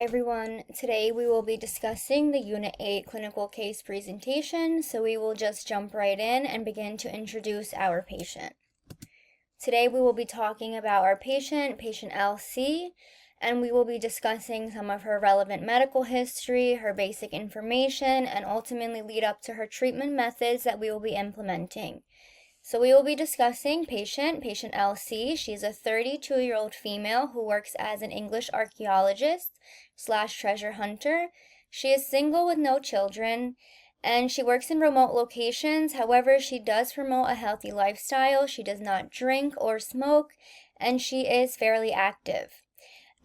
Everyone, today we will be discussing the Unit 8 clinical case presentation, so we will just jump right in and begin to introduce our patient. Today we will be talking about our patient LC, and we will be discussing some of her relevant medical history, her basic information, and ultimately lead up to her treatment methods that we will be implementing. So we will be discussing patient LC. She's a 32-year-old female who works as an English archaeologist / treasure hunter. She is single with no children, and she works in remote locations. However, she does promote a healthy lifestyle. She does not drink or smoke, and she is fairly active.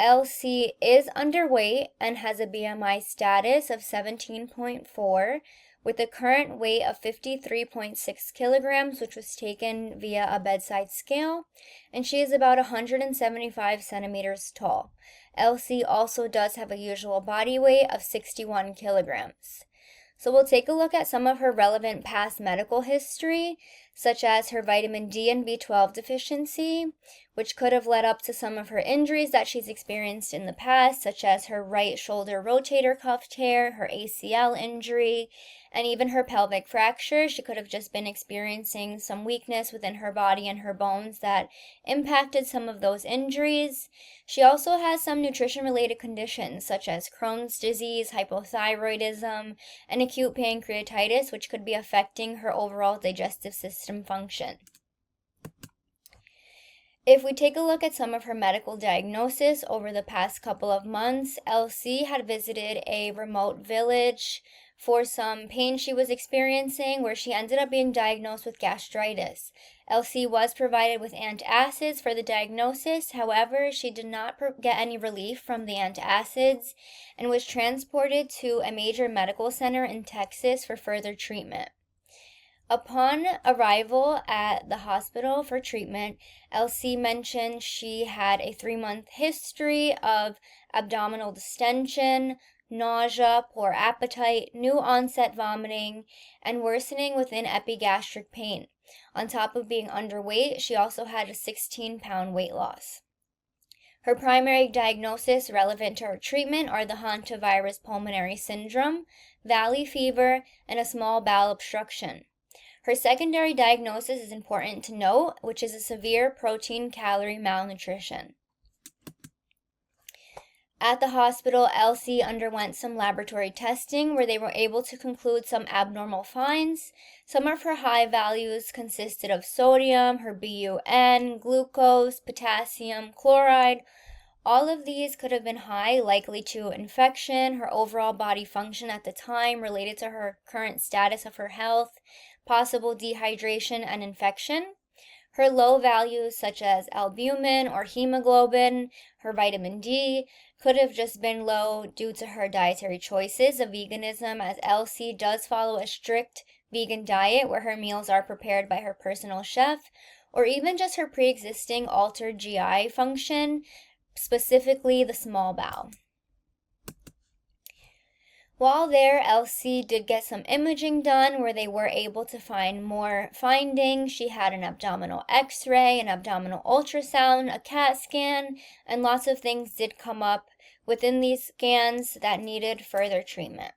LC is underweight and has a BMI status of 17.4 with a current weight of 53.6 kilograms, which was taken via a bedside scale, and she is about 175 centimeters tall. LC also does have a usual body weight of 61 kilograms. So we'll take a look at some of her relevant past medical history, such as her vitamin D and B12 deficiency, which could have led up to some of her injuries that she's experienced in the past, such as her right shoulder rotator cuff tear, her ACL injury, and even her pelvic fracture. She could have just been experiencing some weakness within her body and her bones that impacted some of those injuries. She also has some nutrition-related conditions, such as Crohn's disease, hypothyroidism, and acute pancreatitis, which could be affecting her overall digestive system function. If we take a look at some of her medical diagnosis over the past couple of months, LC had visited a remote village for some pain she was experiencing, where she ended up being diagnosed with gastritis. LC was provided with antacids for the diagnosis. However, she did not get any relief from the antacids and was transported to a major medical center in Texas for further treatment. Upon arrival at the hospital for treatment, LC mentioned she had a 3-month history of abdominal distension, nausea, poor appetite, new onset vomiting, and worsening within epigastric pain. On top of being underweight, she also had a 16-pound weight loss. Her primary diagnosis relevant to her treatment are the hantavirus pulmonary syndrome, valley fever, and a small bowel obstruction. Her secondary diagnosis is important to note, which is a severe protein-calorie malnutrition. At the hospital, LC underwent some laboratory testing where they were able to conclude some abnormal finds. Some of her high values consisted of sodium, her BUN, glucose, potassium, chloride. All of these could have been high, likely to infection, her overall body function at the time related to her current status of her health, possible dehydration and infection. Her low values such as albumin or hemoglobin, her vitamin D, could have just been low due to her dietary choices of veganism, as LC does follow a strict vegan diet where her meals are prepared by her personal chef, or even just her pre-existing altered GI function, specifically the small bowel. While there, LC did get some imaging done where they were able to find more findings. She had an abdominal x-ray, an abdominal ultrasound, a CAT scan, and lots of things did come up within these scans that needed further treatment.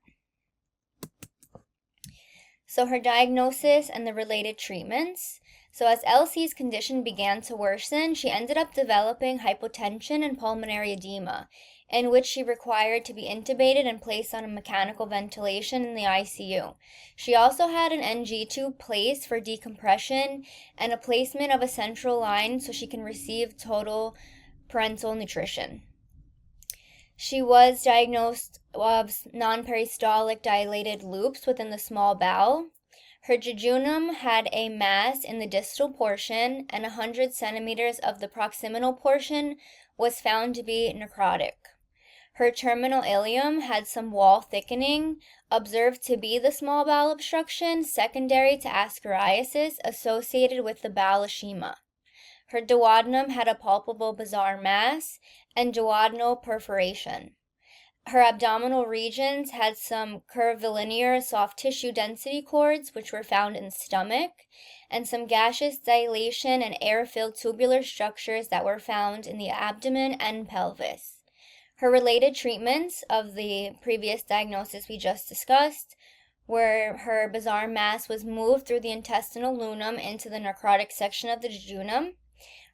So her diagnosis and the related treatments. So as LC's condition began to worsen, she ended up developing hypotension and pulmonary edema, in which she required to be intubated and placed on a mechanical ventilation in the ICU. She also had an NG tube placed for decompression and a placement of a central line so she can receive total parenteral nutrition. She was diagnosed of non-peristaltic dilated loops within the small bowel. Her jejunum had a mass in the distal portion, and 100 centimeters of the proximal portion was found to be necrotic. Her terminal ileum had some wall thickening, observed to be the small bowel obstruction, secondary to ascariasis associated with the bowel ischemia. Her duodenum had a palpable bizarre mass and duodenal perforation. Her abdominal regions had some curvilinear soft tissue density cords, which were found in the stomach, and some gaseous dilation and air-filled tubular structures that were found in the abdomen and pelvis. Her related treatments of the previous diagnosis we just discussed, where her bizarre mass was moved through the intestinal lumen into the necrotic section of the jejunum.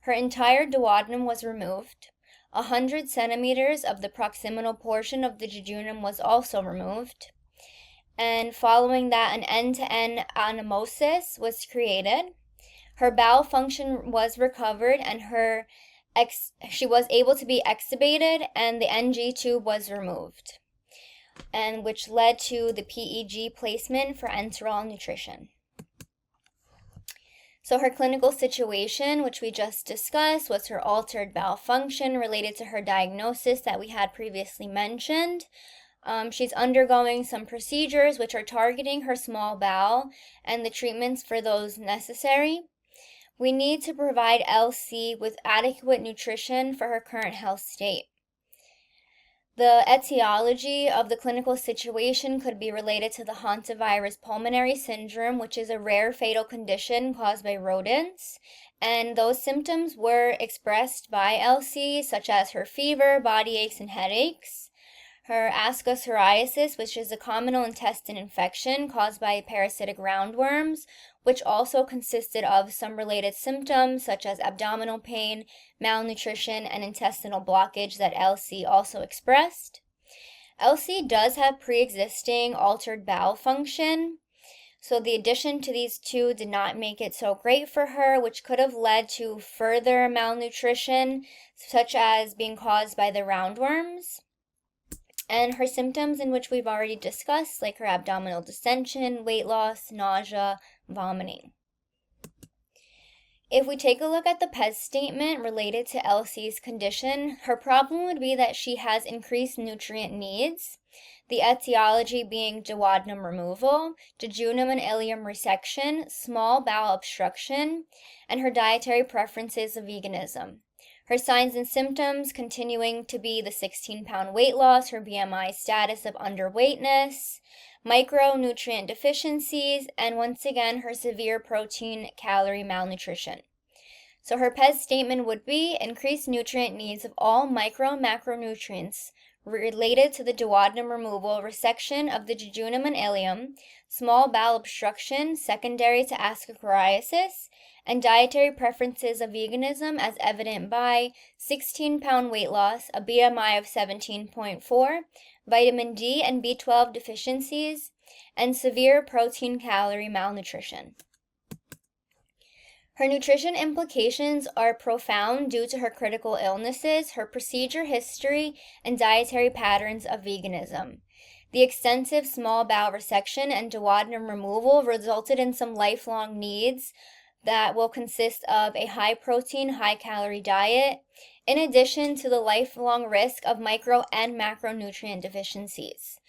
Her entire duodenum was removed. 100 centimeters of the proximal portion of the jejunum was also removed. And following that, an end-to-end anastomosis was created. Her bowel function was recovered, and she was able to be extubated, and the NG tube was removed, and which led to the PEG placement for enteral nutrition. So her clinical situation, which we just discussed, was her altered bowel function related to her diagnosis that we had previously mentioned. She's undergoing some procedures which are targeting her small bowel and the treatments for those necessary. We need to provide LC with adequate nutrition for her current health state. The etiology of the clinical situation could be related to the hantavirus pulmonary syndrome, which is a rare fatal condition caused by rodents. And those symptoms were expressed by LC, such as her fever, body aches, and headaches. Her ascosauriasis, which is a common intestine infection caused by parasitic roundworms, which also consisted of some related symptoms such as abdominal pain, malnutrition, and intestinal blockage that LC also expressed. LC does have pre-existing altered bowel function, so the addition to these two did not make it so great for her, which could have led to further malnutrition, such as being caused by the roundworms. And her symptoms, in which we've already discussed, like her abdominal distension, weight loss, nausea, vomiting. If we take a look at the PES statement related to LC's condition, her problem would be that she has increased nutrient needs, the etiology being duodenum removal, jejunum and ileum resection, small bowel obstruction, and her dietary preferences of veganism. Her signs and symptoms continuing to be the 16-pound weight loss, her BMI status of underweightness, micronutrient deficiencies, and once again, her severe protein calorie malnutrition. So her PES statement would be increased nutrient needs of all micro and macronutrients related to the duodenum removal, resection of the jejunum and ileum, small bowel obstruction secondary to ascosauriasis, and dietary preferences of veganism as evident by 16-pound weight loss, a BMI of 17.4, vitamin D and B12 deficiencies, and severe protein calorie malnutrition. Her nutrition implications are profound due to her critical illnesses, her procedure history, and dietary patterns of veganism. The extensive small bowel resection and duodenum removal resulted in some lifelong needs that will consist of a high protein, high calorie diet, in addition to the lifelong risk of micro and macronutrient deficiencies.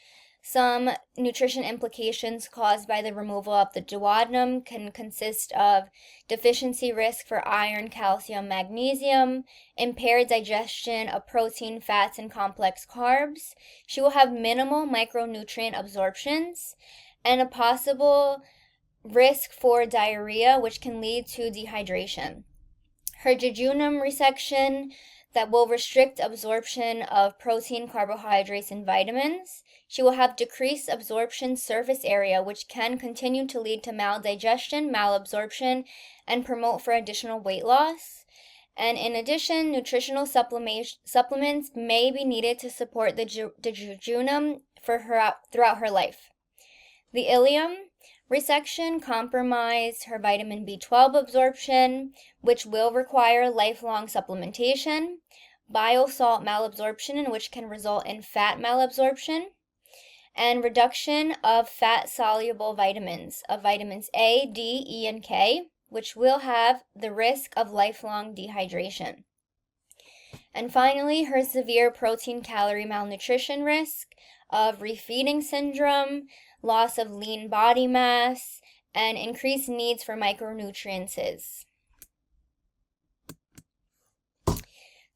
Some nutrition implications caused by the removal of the duodenum can consist of deficiency risk for iron, calcium, magnesium, impaired digestion of protein, fats, and complex carbs. She will have minimal micronutrient absorptions, and a possible risk for diarrhea, which can lead to dehydration. Her jejunum resection that will restrict absorption of protein, carbohydrates, and vitamins. She will have decreased absorption surface area, which can continue to lead to maldigestion, malabsorption, and promote for additional weight loss. And in addition, nutritional supplements may be needed to support the jejunum for her throughout her life. The ileum resection compromised her vitamin B12 absorption, which will require lifelong supplementation, bile salt malabsorption, in which can result in fat malabsorption, and reduction of fat-soluble vitamins, of vitamins A, D, E, and K, which will have the risk of lifelong dehydration. And finally, her severe protein calorie malnutrition risk of refeeding syndrome, loss of lean body mass, and increased needs for micronutrients.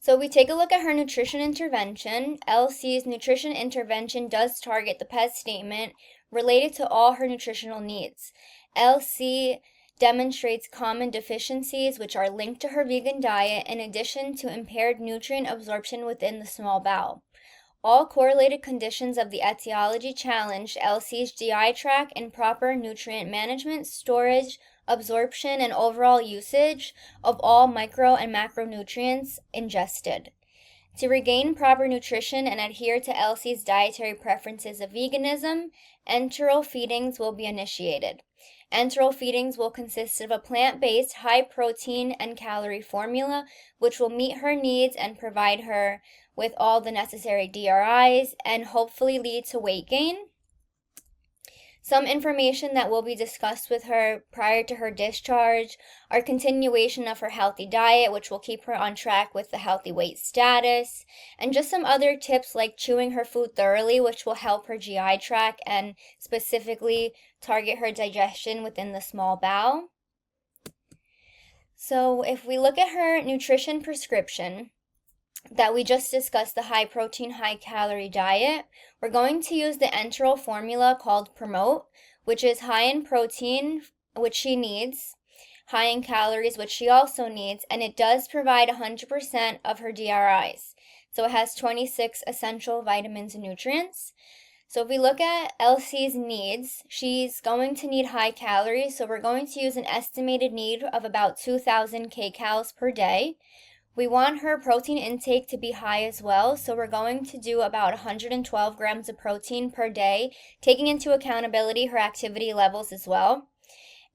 So we take a look at her nutrition intervention. LC's nutrition intervention does target the PES statement related to all her nutritional needs. LC demonstrates common deficiencies which are linked to her vegan diet in addition to impaired nutrient absorption within the small bowel. All correlated conditions of the etiology challenged Elsie's GI tract and proper nutrient management, storage, absorption, and overall usage of all micro and macronutrients ingested. To regain proper nutrition and adhere to Elsie's dietary preferences of veganism, enteral feedings will be initiated. Enteral feedings will consist of a plant-based, high-protein and calorie formula, which will meet her needs and provide her with all the necessary DRIs and hopefully lead to weight gain. Some information that will be discussed with her prior to her discharge are continuation of her healthy diet, which will keep her on track with the healthy weight status, and just some other tips like chewing her food thoroughly, which will help her GI tract and specifically target her digestion within the small bowel. So if we look at her nutrition prescription, that we just discussed, the high protein, high calorie diet, we're going to use the enteral formula called Promote, which is high in protein, which she needs, high in calories, which she also needs, and it does provide 100% of her DRIs. So it has 26 essential vitamins and nutrients. So if we look at Elsie's needs, she's going to need high calories, so we're going to use an estimated need of about 2,000 kcals per day. We want her protein intake to be high as well, so we're going to do about 112 grams of protein per day, taking into accountability her activity levels as well.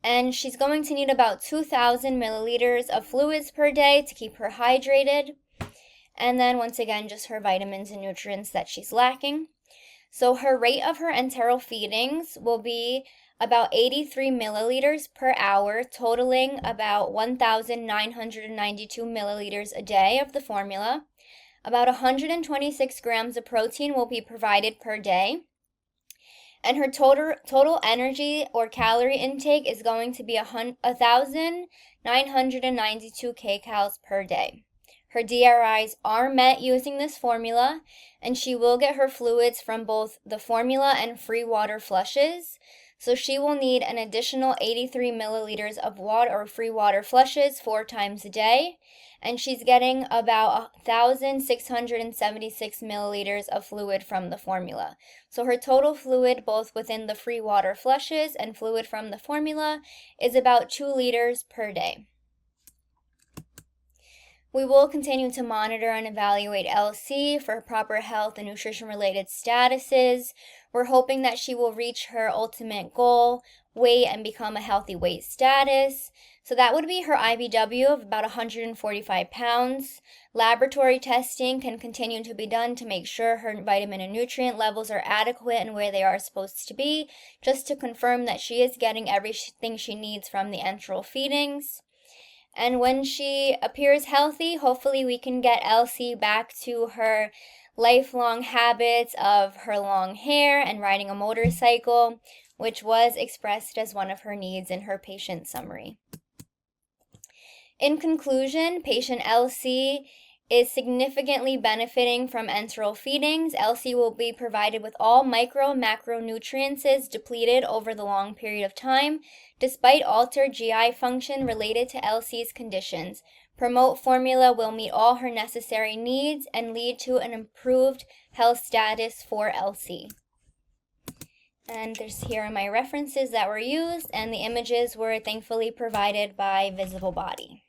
And she's going to need about 2,000 milliliters of fluids per day to keep her hydrated. And then once again, just her vitamins and nutrients that she's lacking. So her rate of her enteral feedings will be about 83 milliliters per hour, totaling about 1,992 milliliters a day of the formula. About 126 grams of protein will be provided per day. And her total energy or calorie intake is going to be 1,992 kcals per day. Her DRIs are met using this formula, and she will get her fluids from both the formula and free water flushes. So she will need an additional 83 milliliters of water or free water flushes 4 times a day. And she's getting about 1,676 milliliters of fluid from the formula. So her total fluid, both within the free water flushes and fluid from the formula, is about 2 liters per day. We will continue to monitor and evaluate Elsie for proper health and nutrition-related statuses. We're hoping that she will reach her ultimate goal, weight, and become a healthy weight status. So that would be her IBW of about 145 pounds. Laboratory testing can continue to be done to make sure her vitamin and nutrient levels are adequate and where they are supposed to be, just to confirm that she is getting everything she needs from the enteral feedings. And when she appears healthy, hopefully we can get Elsie back to her lifelong habits of her long hair and riding a motorcycle, which was expressed as one of her needs in her patient summary. In conclusion, patient Elsie is significantly benefiting from enteral feedings. Elsie will be provided with all micro and macronutrients depleted over the long period of time, despite altered GI function related to Elsie's conditions. Promote formula will meet all her necessary needs and lead to an improved health status for Elsie. And here are my references that were used, and the images were thankfully provided by Visible Body.